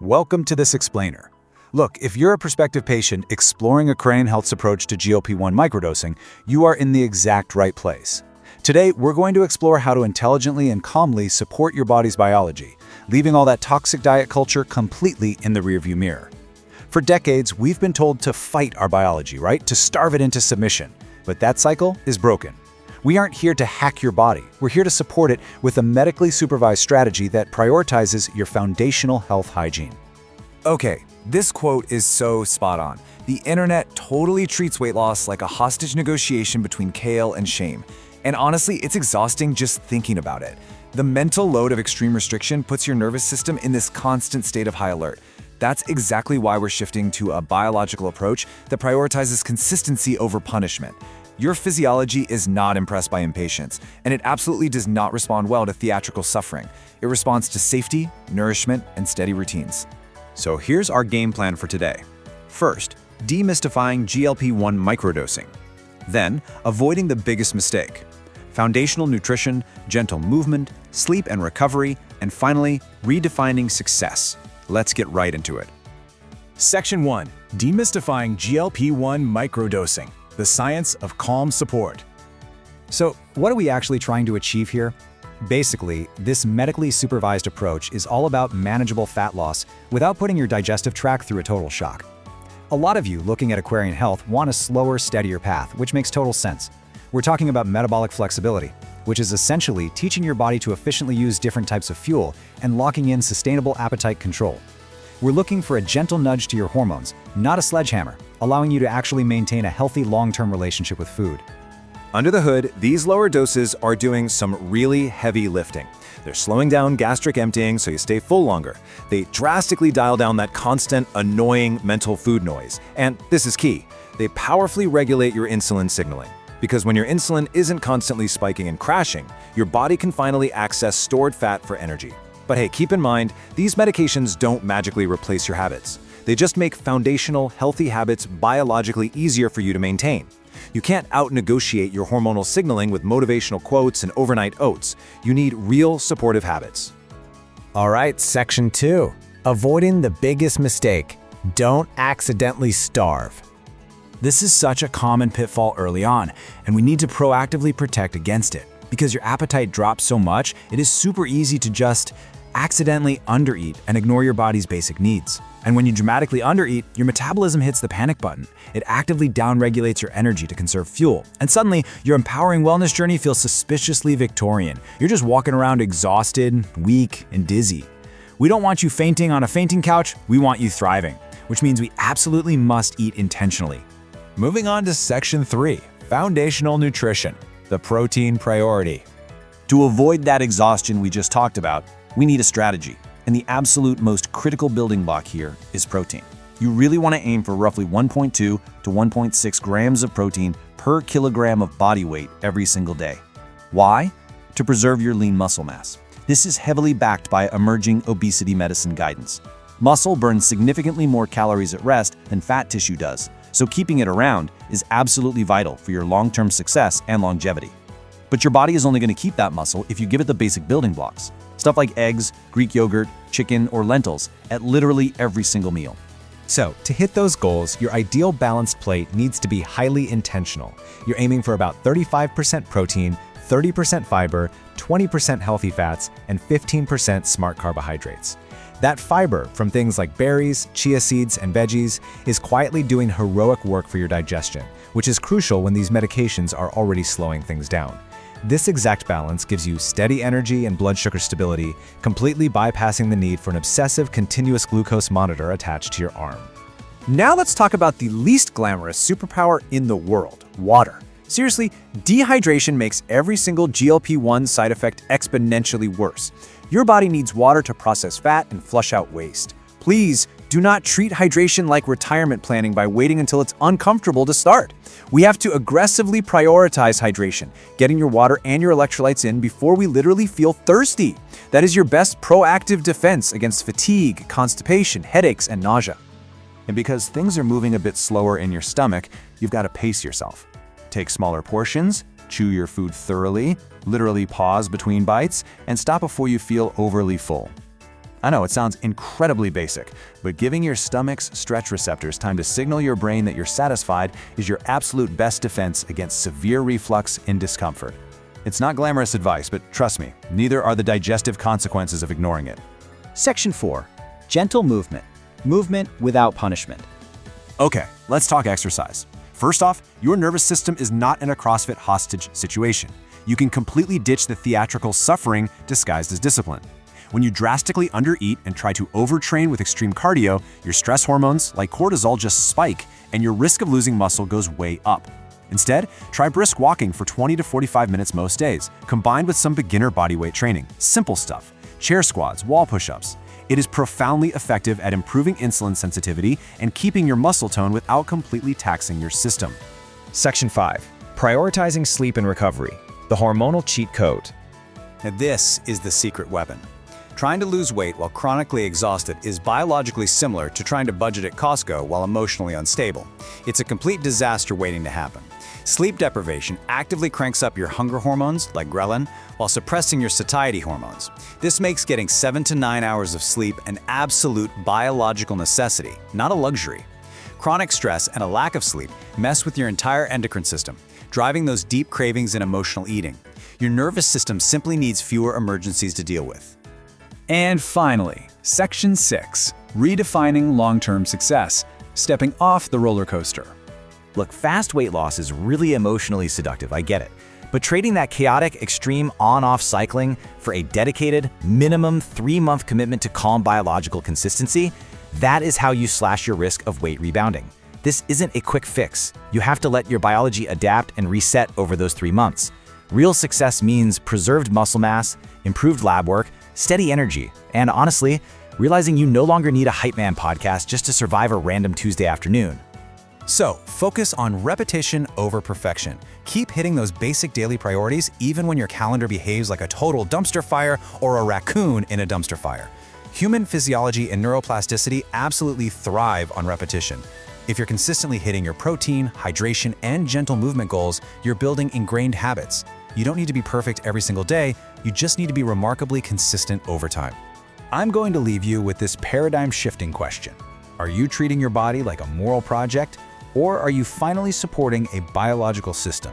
Welcome to this explainer. Look, if you're a prospective patient exploring Aquarian Health's approach to GLP-1 microdosing, you are in the exact right place. Today, we're going to explore how to intelligently and calmly support your body's biology, leaving all that toxic diet culture completely in the rearview mirror. For decades, we've been told to fight our biology, right? To starve it into submission. But that cycle is broken. We aren't here to hack your body. We're here to support it with a medically supervised strategy that prioritizes your foundational health hygiene. Okay, this quote is so spot on. The internet totally treats weight loss like a hostage negotiation between kale and shame. And honestly, it's exhausting just thinking about it. The mental load of extreme restriction puts your nervous system in this constant state of high alert. That's exactly why we're shifting to a biological approach that prioritizes consistency over punishment. Your physiology is not impressed by impatience, and it absolutely does not respond well to theatrical suffering. It responds to safety, nourishment, and steady routines. So here's our game plan for today. First, demystifying GLP-1 microdosing. Then, avoiding the biggest mistake. Foundational nutrition, gentle movement, sleep and recovery, and finally, redefining success. Let's get right into it. Section 1. Demystifying GLP-1 microdosing. The science of calm support. So, what are we actually trying to achieve here? Basically, this medically supervised approach is all about manageable fat loss without putting your digestive tract through a total shock. A lot of you looking at Aquarian Health want a slower, steadier path, which makes total sense. We're talking about metabolic flexibility, which is essentially teaching your body to efficiently use different types of fuel and locking in sustainable appetite control. We're looking for a gentle nudge to your hormones, not a sledgehammer, allowing you to actually maintain a healthy long-term relationship with food. Under the hood, these lower doses are doing some really heavy lifting. They're slowing down gastric emptying so you stay full longer. They drastically dial down that constant, annoying mental food noise. And this is key. They powerfully regulate your insulin signaling. Because when your insulin isn't constantly spiking and crashing, your body can finally access stored fat for energy. But hey, keep in mind, these medications don't magically replace your habits. They just make foundational, healthy habits biologically easier for you to maintain. You can't out-negotiate your hormonal signaling with motivational quotes and overnight oats. You need real supportive habits. All right, Section 2. Avoiding the biggest mistake. Don't accidentally starve. This is such a common pitfall early on, and we need to proactively protect against it. Because your appetite drops so much, it is super easy to just accidentally undereat and ignore your body's basic needs. And when you dramatically undereat, your metabolism hits the panic button. It actively downregulates your energy to conserve fuel. And suddenly, your empowering wellness journey feels suspiciously Victorian. You're just walking around exhausted, weak, and dizzy. We don't want you fainting on a fainting couch, we want you thriving, which means we absolutely must eat intentionally. Moving on to Section 3. Foundational nutrition. The protein priority. To avoid that exhaustion we just talked about, we need a strategy. And the absolute most critical building block here is protein. You really want to aim for roughly 1.2 to 1.6 grams of protein per kilogram of body weight every single day. Why? To preserve your lean muscle mass. This is heavily backed by emerging obesity medicine guidance. Muscle burns significantly more calories at rest than fat tissue does, so keeping it around is absolutely vital for your long-term success and longevity. But your body is only going to keep that muscle if you give it the basic building blocks. Stuff like eggs, Greek yogurt, chicken, or lentils at literally every single meal. So, to hit those goals, your ideal balanced plate needs to be highly intentional. You're aiming for about 35% protein, 30% fiber, 20% healthy fats, and 15% smart carbohydrates. That fiber from things like berries, chia seeds, and veggies is quietly doing heroic work for your digestion, which is crucial when these medications are already slowing things down. This exact balance gives you steady energy and blood sugar stability, completely bypassing the need for an obsessive continuous glucose monitor attached to your arm. Now let's talk about the least glamorous superpower in the world, water. Seriously, dehydration makes every single GLP-1 side effect exponentially worse. Your body needs water to process fat and flush out waste. Please do not treat hydration like retirement planning by waiting until it's uncomfortable to start. We have to aggressively prioritize hydration, getting your water and your electrolytes in before we literally feel thirsty. That is your best proactive defense against fatigue, constipation, headaches, and nausea. And because things are moving a bit slower in your stomach, you've got to pace yourself. Take smaller portions, chew your food thoroughly, literally pause between bites, and stop before you feel overly full. I know, it sounds incredibly basic, but giving your stomach's stretch receptors time to signal your brain that you're satisfied is your absolute best defense against severe reflux and discomfort. It's not glamorous advice, but trust me, neither are the digestive consequences of ignoring it. Section 4. Gentle movement. Movement without punishment. Okay, let's talk exercise. First off, your nervous system is not in a CrossFit hostage situation. You can completely ditch the theatrical suffering disguised as discipline. When you drastically undereat and try to overtrain with extreme cardio, your stress hormones, like cortisol, just spike, and your risk of losing muscle goes way up. Instead, try brisk walking for 20 to 45 minutes most days, combined with some beginner bodyweight training. Simple stuff. Chair squats, wall push-ups. It is profoundly effective at improving insulin sensitivity and keeping your muscle tone without completely taxing your system. Section 5. Prioritizing sleep and recovery. The hormonal cheat code. Now this is the secret weapon. Trying to lose weight while chronically exhausted is biologically similar to trying to budget at Costco while emotionally unstable. It's a complete disaster waiting to happen. Sleep deprivation actively cranks up your hunger hormones, like ghrelin, while suppressing your satiety hormones. This makes getting 7 to 9 hours of sleep an absolute biological necessity, not a luxury. Chronic stress and a lack of sleep mess with your entire endocrine system, driving those deep cravings and emotional eating. Your nervous system simply needs fewer emergencies to deal with. And finally, Section 6. Redefining long-term success. Stepping off the roller coaster. Look, fast weight loss is really emotionally seductive, I get it. But trading that chaotic, extreme on-off cycling for a dedicated, minimum 3-month commitment to calm biological consistency, that is how you slash your risk of weight rebounding. This isn't a quick fix. You have to let your biology adapt and reset over those 3 months. Real success means preserved muscle mass, improved lab work, steady energy, and honestly, realizing you no longer need a Hype Man podcast just to survive a random Tuesday afternoon. So, focus on repetition over perfection. Keep hitting those basic daily priorities even when your calendar behaves like a total dumpster fire or a raccoon in a dumpster fire. Human physiology and neuroplasticity absolutely thrive on repetition. If you're consistently hitting your protein, hydration, and gentle movement goals, you're building ingrained habits. You don't need to be perfect every single day, you just need to be remarkably consistent over time. I'm going to leave you with this paradigm-shifting question. Are you treating your body like a moral project, or are you finally supporting a biological system?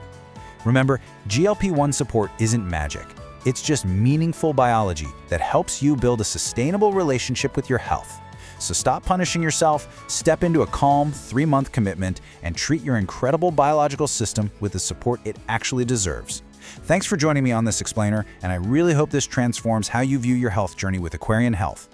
Remember, GLP-1 support isn't magic. It's just meaningful biology that helps you build a sustainable relationship with your health. So stop punishing yourself, step into a calm 3-month commitment, and treat your incredible biological system with the support it actually deserves. Thanks for joining me on this explainer, and I really hope this transforms how you view your health journey with Aquarian Health.